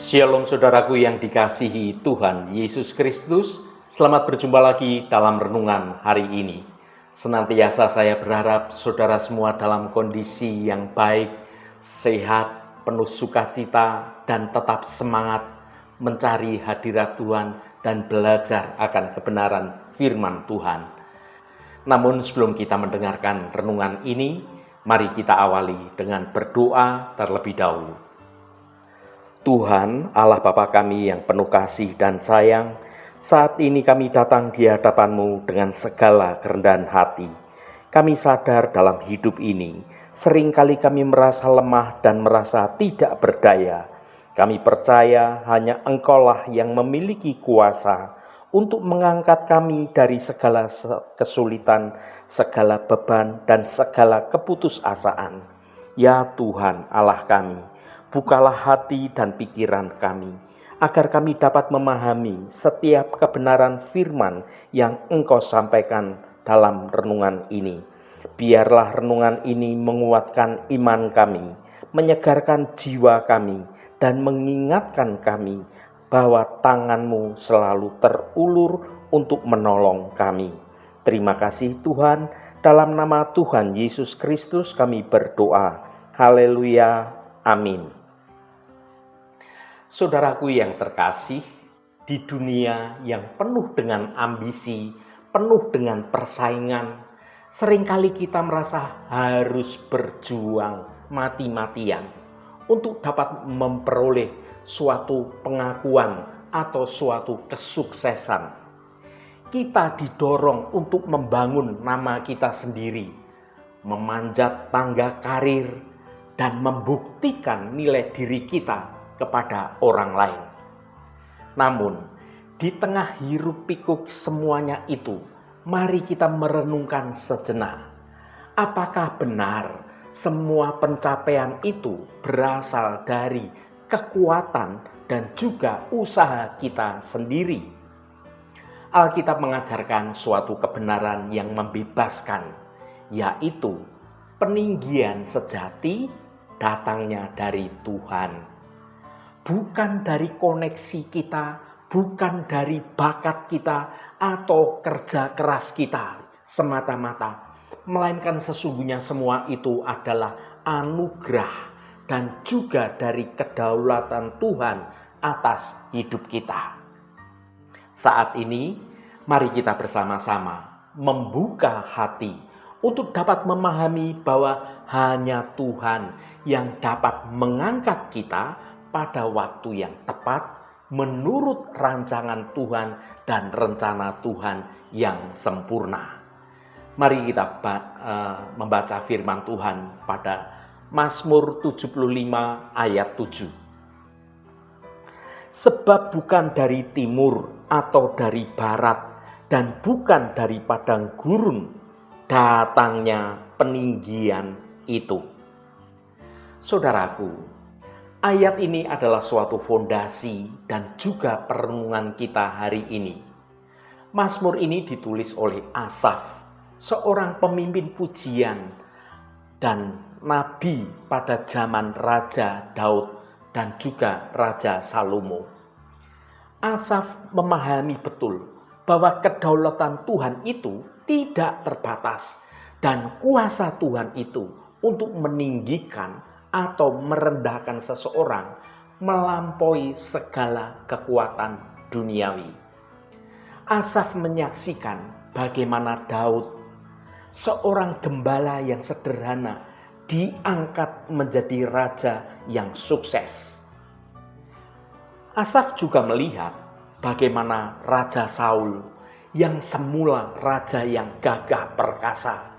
Shalom saudaraku yang dikasihi Tuhan Yesus Kristus. Selamat berjumpa lagi dalam renungan hari ini. Senantiasa saya berharap saudara semua dalam kondisi yang baik, sehat, penuh sukacita, dan tetap semangat mencari hadirat Tuhan dan belajar akan kebenaran firman Tuhan. Namun sebelum kita mendengarkan renungan ini, mari kita awali dengan berdoa terlebih dahulu. Tuhan, Allah Bapa kami yang penuh kasih dan sayang, saat ini kami datang di hadapan-Mu dengan segala kerendahan hati. Kami sadar dalam hidup ini, seringkali kami merasa lemah dan merasa tidak berdaya. Kami percaya hanya Engkaulah yang memiliki kuasa untuk mengangkat kami dari segala kesulitan, segala beban, dan segala keputusasaan. Ya Tuhan Allah kami, bukalah hati dan pikiran kami, agar kami dapat memahami setiap kebenaran firman yang Engkau sampaikan dalam renungan ini. Biarlah renungan ini menguatkan iman kami, menyegarkan jiwa kami, dan mengingatkan kami bahwa tangan-Mu selalu terulur untuk menolong kami. Terima kasih Tuhan, dalam nama Tuhan Yesus Kristus kami berdoa. Haleluya, amin. Saudaraku yang terkasih, di dunia yang penuh dengan ambisi, penuh dengan persaingan, seringkali kita merasa harus berjuang mati-matian untuk dapat memperoleh suatu pengakuan atau suatu kesuksesan. Kita didorong untuk membangun nama kita sendiri, memanjat tangga karir, dan membuktikan nilai diri kita kepada orang lain. Namun, di tengah hiruk pikuk semuanya itu, mari kita merenungkan sejenak. Apakah benar semua pencapaian itu berasal dari kekuatan dan juga usaha kita sendiri? Alkitab mengajarkan suatu kebenaran yang membebaskan, yaitu peninggian sejati datangnya dari Tuhan. Bukan dari koneksi kita, bukan dari bakat kita atau kerja keras kita semata-mata, melainkan sesungguhnya semua itu adalah anugerah dan juga dari kedaulatan Tuhan atas hidup kita. Saat ini, mari kita bersama-sama membuka hati untuk dapat memahami bahwa hanya Tuhan yang dapat mengangkat kita pada waktu yang tepat menurut rancangan Tuhan dan rencana Tuhan yang sempurna. Mari kita membaca firman Tuhan pada Mazmur 75 ayat 7. Sebab bukan dari timur atau dari barat dan bukan dari padang gurun datangnya peninggian itu. Saudaraku, ayat ini adalah suatu fondasi dan juga perenungan kita hari ini. Mazmur ini ditulis oleh Asaf, seorang pemimpin pujian dan nabi pada zaman Raja Daud dan juga Raja Salomo. Asaf memahami betul bahwa kedaulatan Tuhan itu tidak terbatas dan kuasa Tuhan itu untuk meninggikan atau merendahkan seseorang melampaui segala kekuatan duniawi. Asaf menyaksikan bagaimana Daud, seorang gembala yang sederhana, diangkat menjadi raja yang sukses. Asaf juga melihat bagaimana Raja Saul yang semula raja yang gagah perkasa,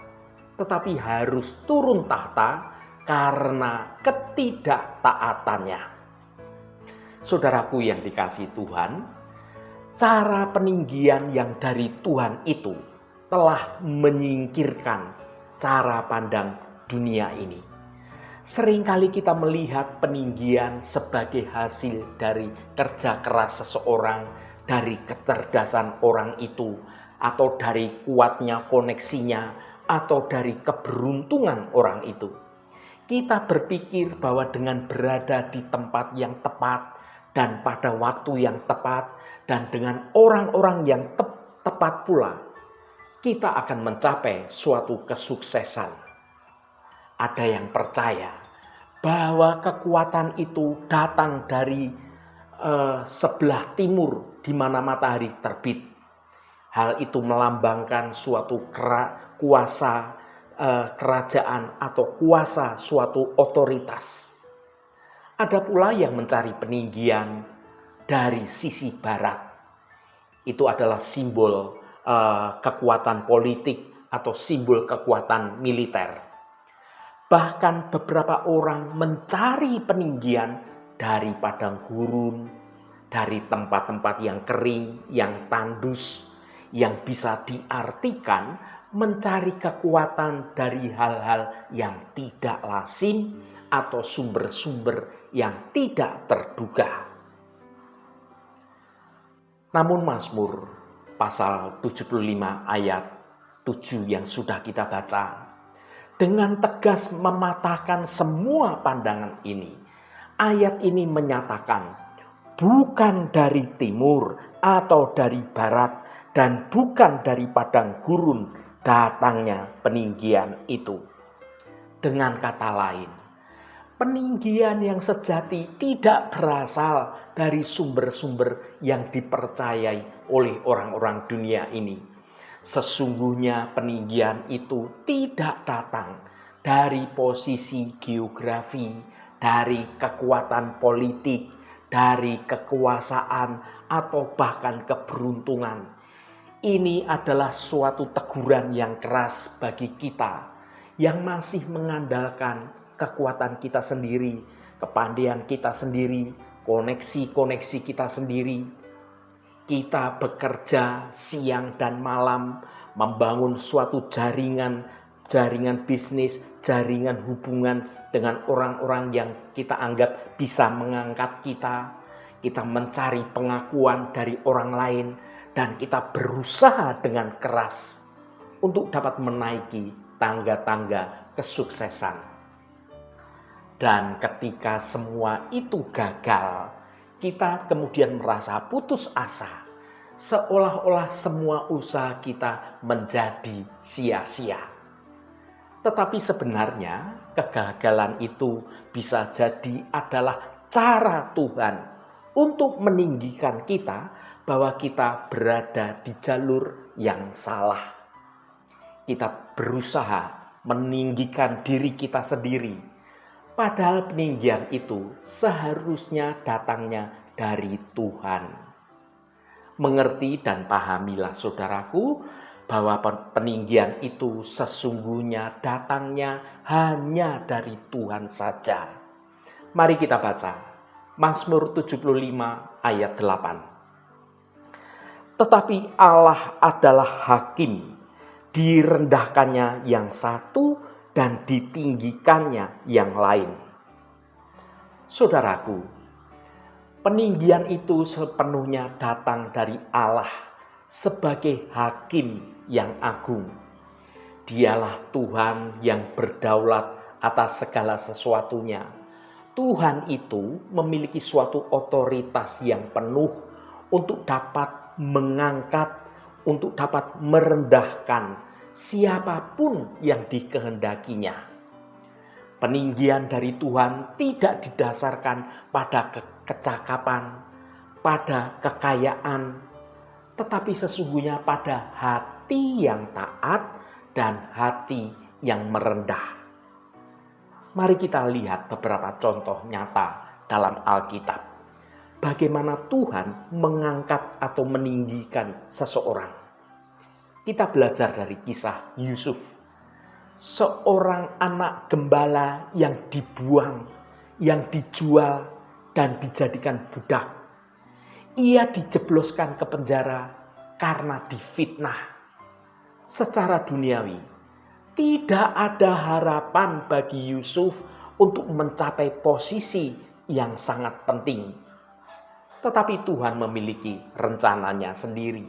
tetapi harus turun tahta karena ketidaktaatannya. Saudaraku yang dikasihi Tuhan, cara peninggian yang dari Tuhan itu telah menyingkirkan cara pandang dunia ini. Seringkali kita melihat peninggian sebagai hasil dari kerja keras seseorang, dari kecerdasan orang itu, atau dari kuatnya koneksinya, atau dari keberuntungan orang itu. Kita berpikir bahwa dengan berada di tempat yang tepat, dan pada waktu yang tepat dan dengan orang-orang yang tepat pula, kita akan mencapai suatu kesuksesan. Ada yang percaya bahwa kekuatan itu datang dari sebelah timur di mana matahari terbit. Hal itu melambangkan suatu kuasa kerajaan atau kuasa suatu otoritas. Ada pula yang mencari peninggian dari sisi barat. Itu adalah simbol kekuatan politik atau simbol kekuatan militer. Bahkan beberapa orang mencari peninggian dari padang gurun, dari tempat-tempat yang kering, yang tandus, yang bisa diartikan mencari kekuatan dari hal-hal yang tidak lazim atau sumber-sumber yang tidak terduga. Namun Mazmur pasal 75 ayat 7 yang sudah kita baca, dengan tegas mematahkan semua pandangan ini. Ayat ini menyatakan, bukan dari timur atau dari barat dan bukan dari padang gurun datangnya peninggian itu. Dengan kata lain, peninggian yang sejati tidak berasal dari sumber-sumber yang dipercayai oleh orang-orang dunia ini. Sesungguhnya peninggian itu tidak datang dari posisi geografi, dari kekuatan politik, dari kekuasaan, atau bahkan keberuntungan. Ini adalah suatu teguran yang keras bagi kita yang masih mengandalkan kekuatan kita sendiri, kepandaian kita sendiri, koneksi-koneksi kita sendiri. Kita bekerja siang dan malam membangun suatu jaringan bisnis, jaringan hubungan dengan orang-orang yang kita anggap bisa mengangkat kita. Kita mencari pengakuan dari orang lain dan kita berusaha dengan keras untuk dapat menaiki tangga-tangga kesuksesan. Dan ketika semua itu gagal, kita kemudian merasa putus asa, seolah-olah semua usaha kita menjadi sia-sia. Tetapi sebenarnya kegagalan itu bisa jadi adalah cara Tuhan untuk meninggikan kita bahwa kita berada di jalur yang salah. Kita berusaha meninggikan diri kita sendiri, padahal peninggian itu seharusnya datangnya dari Tuhan. Mengerti dan pahamilah saudaraku, bahwa peninggian itu sesungguhnya datangnya hanya dari Tuhan saja. Mari kita baca Mazmur 75 ayat 8. Tetapi Allah adalah hakim, direndahkannya yang satu dan ditinggikannya yang lain. Saudaraku, peninggian itu sepenuhnya datang dari Allah sebagai hakim yang agung. Dialah Tuhan yang berdaulat atas segala sesuatunya. Tuhan itu memiliki suatu otoritas yang penuh untuk dapat mengangkat, untuk dapat merendahkan siapapun yang dikehendakinya. Peninggian dari Tuhan tidak didasarkan pada kecakapan, pada kekayaan, tetapi sesungguhnya pada hati yang taat dan hati yang merendah. Mari kita lihat beberapa contoh nyata dalam Alkitab. Bagaimana Tuhan mengangkat atau meninggikan seseorang. Kita belajar dari kisah Yusuf. Seorang anak gembala yang dibuang, yang dijual dan dijadikan budak. Ia dijebloskan ke penjara karena difitnah. Secara duniawi, tidak ada harapan bagi Yusuf untuk mencapai posisi yang sangat penting. Tetapi Tuhan memiliki rencananya sendiri.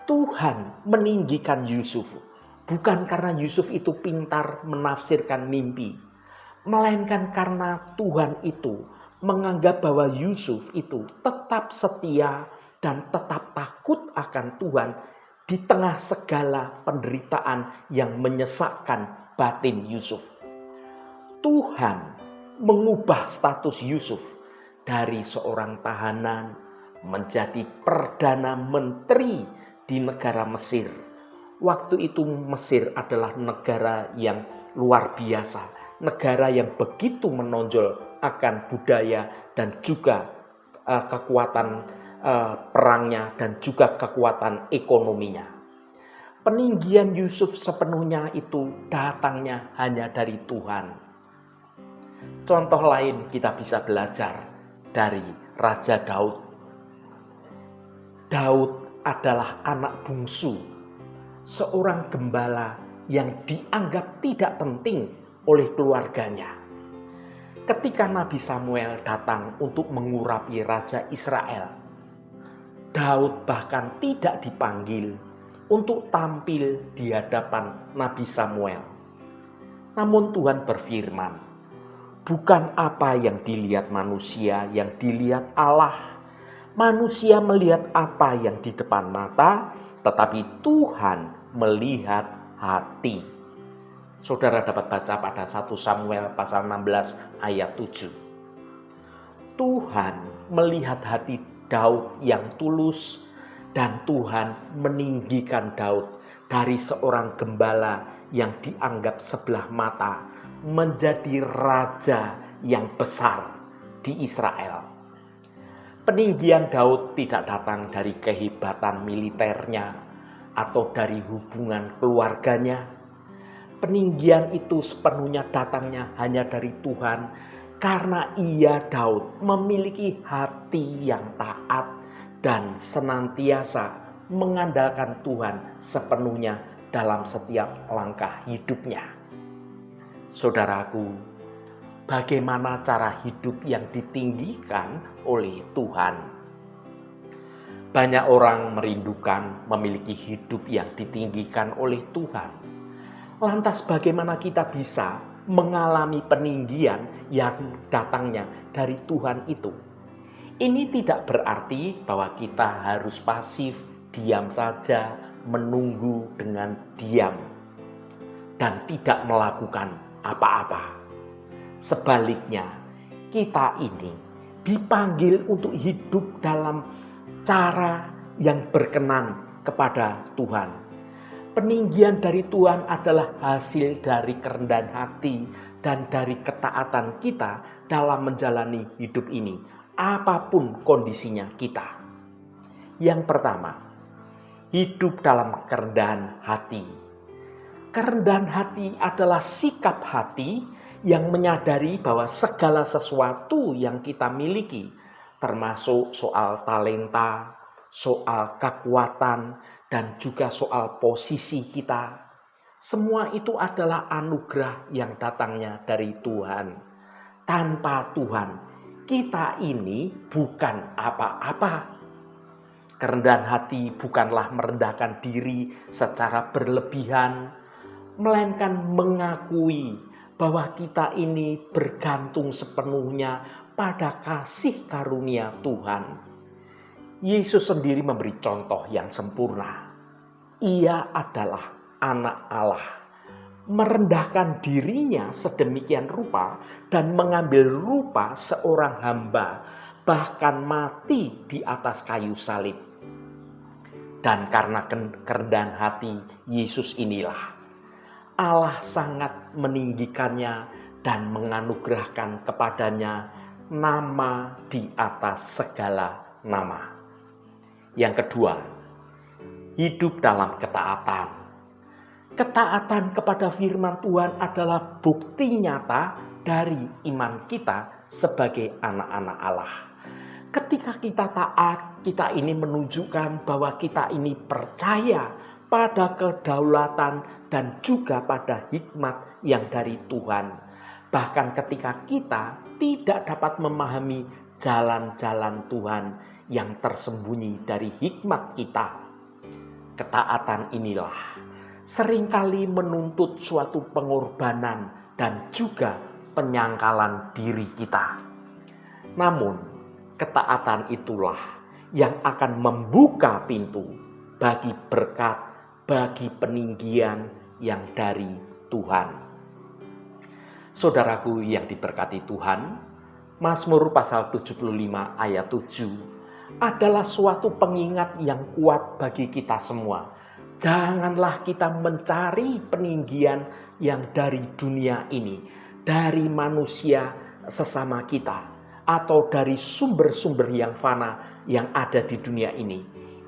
Tuhan meninggikan Yusuf bukan karena Yusuf itu pintar menafsirkan mimpi, melainkan karena Tuhan itu menganggap bahwa Yusuf itu tetap setia dan tetap takut akan Tuhan di tengah segala penderitaan yang menyesakkan batin Yusuf. Tuhan mengubah status Yusuf dari seorang tahanan menjadi perdana menteri di negara Mesir. Waktu itu Mesir adalah negara yang luar biasa, negara yang begitu menonjol akan budaya dan juga kekuatan perangnya dan juga kekuatan ekonominya. Peninggian Yusuf sepenuhnya itu datangnya hanya dari Tuhan. Contoh lain kita bisa belajar dari Raja Daud. Daud adalah anak bungsu, seorang gembala yang dianggap tidak penting oleh keluarganya. Ketika Nabi Samuel datang untuk mengurapi Raja Israel, Daud bahkan tidak dipanggil untuk tampil di hadapan Nabi Samuel. Namun Tuhan berfirman, bukan apa yang dilihat manusia yang dilihat Allah. Manusia melihat apa yang di depan mata, tetapi Tuhan melihat hati. Saudara dapat baca pada 1 Samuel pasal 16 ayat 7. Tuhan melihat hati Daud yang tulus dan Tuhan meninggikan Daud dari seorang gembala yang dianggap sebelah mata menjadi raja yang besar di Israel. Peninggian Daud tidak datang dari kehebatan militernya atau dari hubungan keluarganya. Peninggian itu sepenuhnya datangnya hanya dari Tuhan karena ia Daud memiliki hati yang taat dan senantiasa mengandalkan Tuhan sepenuhnya dalam setiap langkah hidupnya. Saudaraku, bagaimana cara hidup yang ditinggikan oleh Tuhan? Banyak orang merindukan memiliki hidup yang ditinggikan oleh Tuhan. Lantas bagaimana kita bisa mengalami peninggian yang datangnya dari Tuhan itu? Ini tidak berarti bahwa kita harus pasif, diam saja, menunggu dengan diam, dan tidak melakukan apa-apa. Sebaliknya, kita ini dipanggil untuk hidup dalam cara yang berkenan kepada Tuhan. Peninggian dari Tuhan adalah hasil dari kerendahan hati dan dari ketaatan kita dalam menjalani hidup ini, apapun kondisinya kita. Yang pertama, hidup dalam kerendahan hati. Kerendahan hati adalah sikap hati yang menyadari bahwa segala sesuatu yang kita miliki, termasuk soal talenta, soal kekuatan, dan juga soal posisi kita, semua itu adalah anugerah yang datangnya dari Tuhan. Tanpa Tuhan, kita ini bukan apa-apa. Kerendahan hati bukanlah merendahkan diri secara berlebihan, melainkan mengakui bahwa kita ini bergantung sepenuhnya pada kasih karunia Tuhan. Yesus sendiri memberi contoh yang sempurna. Ia adalah anak Allah, merendahkan dirinya sedemikian rupa dan mengambil rupa seorang hamba, bahkan mati di atas kayu salib. Dan karena kerendahan hati Yesus inilah Allah sangat meninggikannya dan menganugerahkan kepadanya nama di atas segala nama. Yang kedua, hidup dalam ketaatan. Ketaatan kepada firman Tuhan adalah bukti nyata dari iman kita sebagai anak-anak Allah. Ketika kita taat, kita ini menunjukkan bahwa kita ini percaya pada kedaulatan dan juga pada hikmat yang dari Tuhan. Bahkan ketika kita tidak dapat memahami jalan-jalan Tuhan yang tersembunyi dari hikmat kita, ketaatan inilah seringkali menuntut suatu pengorbanan dan juga penyangkalan diri kita. Namun, ketaatan itulah yang akan membuka pintu bagi berkat, bagi peninggian yang dari Tuhan. Saudaraku yang diberkati Tuhan, Mazmur pasal 75 ayat 7 adalah suatu pengingat yang kuat bagi kita semua. Janganlah kita mencari peninggian yang dari dunia ini, dari manusia sesama kita, atau dari sumber-sumber yang fana yang ada di dunia ini.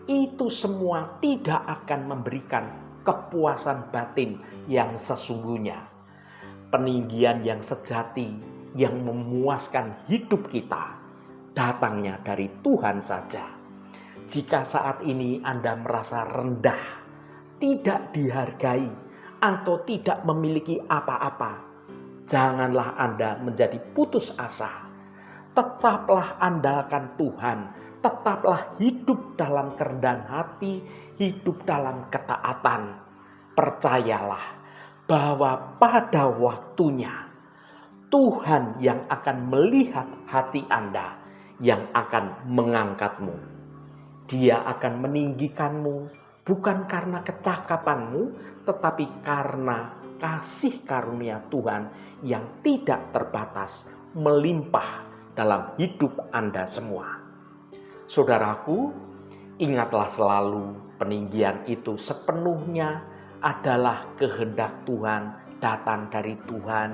Itu semua tidak akan memberikan kepuasan batin yang sesungguhnya. Peninggian yang sejati, yang memuaskan hidup kita, datangnya dari Tuhan saja. Jika saat ini Anda merasa rendah, tidak dihargai, atau tidak memiliki apa-apa, janganlah Anda menjadi putus asa. Tetaplah andalkan Tuhan, tetaplah hidup dalam kerendahan hati, hidup dalam ketaatan. Percayalah bahwa pada waktunya Tuhan yang akan melihat hati Anda, yang akan mengangkatmu. Dia akan meninggikanmu bukan karena kecakapanmu, tetapi karena kasih karunia Tuhan yang tidak terbatas, melimpah dalam hidup Anda semua. Saudaraku, ingatlah selalu peninggian itu sepenuhnya adalah kehendak Tuhan, datang dari Tuhan.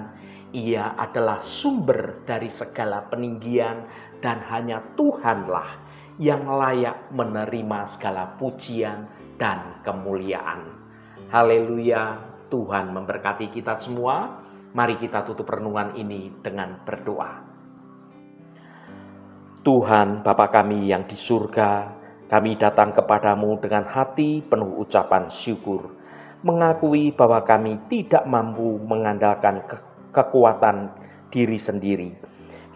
Ia adalah sumber dari segala peninggian dan hanya Tuhanlah yang layak menerima segala pujian dan kemuliaan. Haleluya, Tuhan memberkati kita semua. Mari kita tutup renungan ini dengan berdoa. Tuhan Bapa kami yang di surga, kami datang kepadamu dengan hati penuh ucapan syukur, mengakui bahwa kami tidak mampu mengandalkan kekuatan diri sendiri.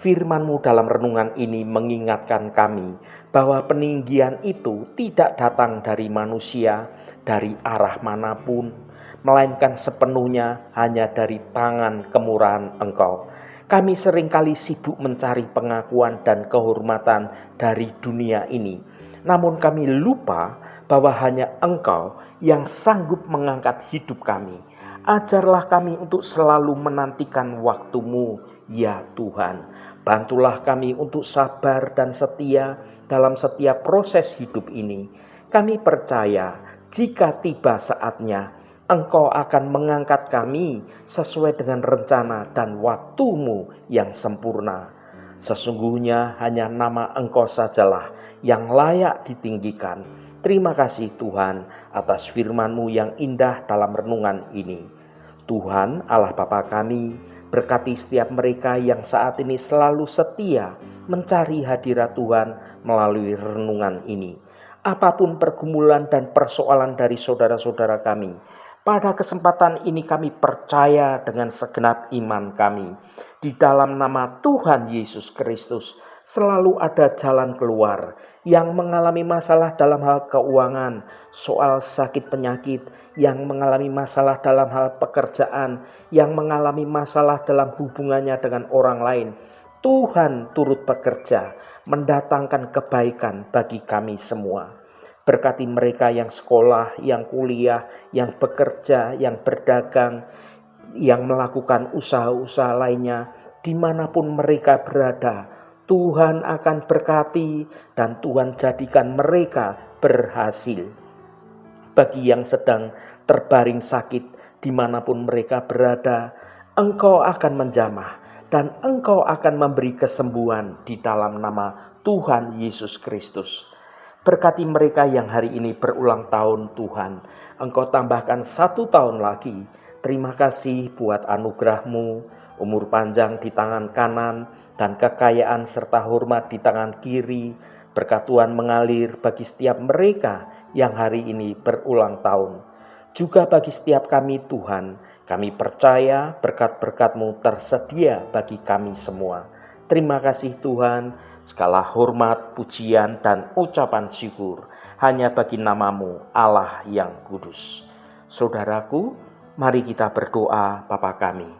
Firman-Mu dalam renungan ini mengingatkan kami bahwa peninggian itu tidak datang dari manusia, dari arah manapun, melainkan sepenuhnya hanya dari tangan kemurahan Engkau. Kami seringkali sibuk mencari pengakuan dan kehormatan dari dunia ini. Namun kami lupa bahwa hanya Engkau yang sanggup mengangkat hidup kami. Ajarlah kami untuk selalu menantikan waktu-Mu, ya Tuhan. Bantulah kami untuk sabar dan setia dalam setiap proses hidup ini. Kami percaya jika tiba saatnya, Engkau akan mengangkat kami sesuai dengan rencana dan waktu-Mu yang sempurna. Sesungguhnya hanya nama Engkau sajalah yang layak ditinggikan. Terima kasih Tuhan atas firman-Mu yang indah dalam renungan ini. Tuhan Allah Bapa kami, berkati setiap mereka yang saat ini selalu setia mencari hadirat Tuhan melalui renungan ini. Apapun pergumulan dan persoalan dari saudara-saudara kami, pada kesempatan ini kami percaya dengan segenap iman kami. Di dalam nama Tuhan Yesus Kristus selalu ada jalan keluar. Yang mengalami masalah dalam hal keuangan, soal sakit penyakit, yang mengalami masalah dalam hal pekerjaan, yang mengalami masalah dalam hubungannya dengan orang lain, Tuhan turut bekerja, mendatangkan kebaikan bagi kami semua. Berkati mereka yang sekolah, yang kuliah, yang bekerja, yang berdagang, yang melakukan usaha-usaha lainnya, dimanapun mereka berada, Tuhan akan berkati dan Tuhan jadikan mereka berhasil. Bagi yang sedang terbaring sakit, dimanapun mereka berada, Engkau akan menjamah dan Engkau akan memberi kesembuhan di dalam nama Tuhan Yesus Kristus. Berkati mereka yang hari ini berulang tahun Tuhan, Engkau tambahkan 1 tahun lagi. Terima kasih buat anugerah-Mu, umur panjang di tangan kanan, dan kekayaan serta hormat di tangan kiri. Berkat Tuhan mengalir bagi setiap mereka yang hari ini berulang tahun. Juga bagi setiap kami Tuhan, kami percaya berkat-berkat-Mu tersedia bagi kami semua. Terima kasih Tuhan, segala hormat, pujian, dan ucapan syukur hanya bagi nama-Mu Allah yang kudus. Saudaraku, mari kita berdoa Bapa kami.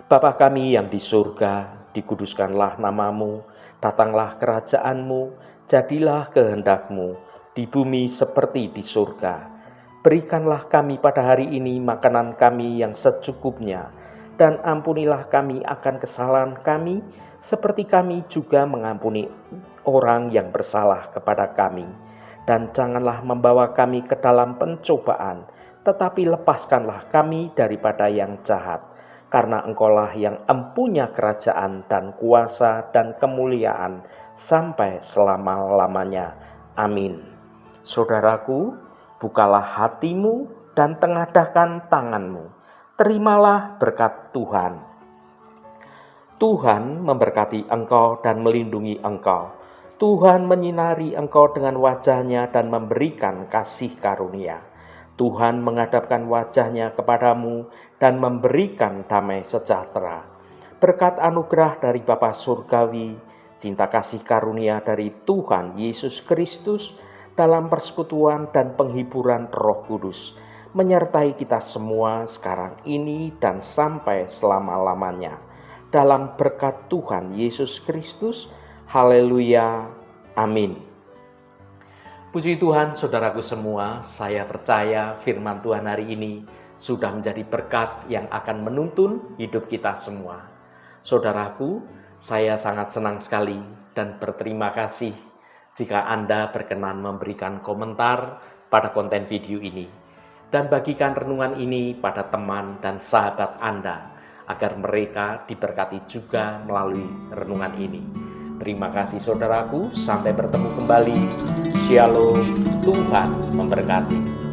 Bapa kami yang di surga, dikuduskanlah namamu, datanglah kerajaanmu, jadilah kehendakmu, di bumi seperti di surga. Berikanlah kami pada hari ini makanan kami yang secukupnya, dan ampunilah kami akan kesalahan kami, seperti kami juga mengampuni orang yang bersalah kepada kami. Dan janganlah membawa kami ke dalam pencobaan, tetapi lepaskanlah kami daripada yang jahat. Karena Engkaulah yang empunya kerajaan dan kuasa dan kemuliaan sampai selama-lamanya. Amin. Saudaraku, bukalah hatimu dan tengadahkan tanganmu. Terimalah berkat Tuhan. Tuhan memberkati engkau dan melindungi engkau. Tuhan menyinari engkau dengan wajah-Nya dan memberikan kasih karunia. Tuhan menghadapkan wajah-Nya kepadamu dan memberikan damai sejahtera. Berkat anugerah dari Bapa Surgawi, cinta kasih karunia dari Tuhan Yesus Kristus, dalam persekutuan dan penghiburan Roh Kudus, menyertai kita semua sekarang ini dan sampai selama-lamanya. Dalam berkat Tuhan Yesus Kristus, haleluya, amin. Puji Tuhan, saudaraku semua, saya percaya firman Tuhan hari ini sudah menjadi berkat yang akan menuntun hidup kita semua. Saudaraku, saya sangat senang sekali dan berterima kasih jika Anda berkenan memberikan komentar pada konten video ini, dan bagikan renungan ini pada teman dan sahabat Anda, agar mereka diberkati juga melalui renungan ini. Terima kasih saudaraku, sampai bertemu kembali. Shalom, Tuhan memberkati.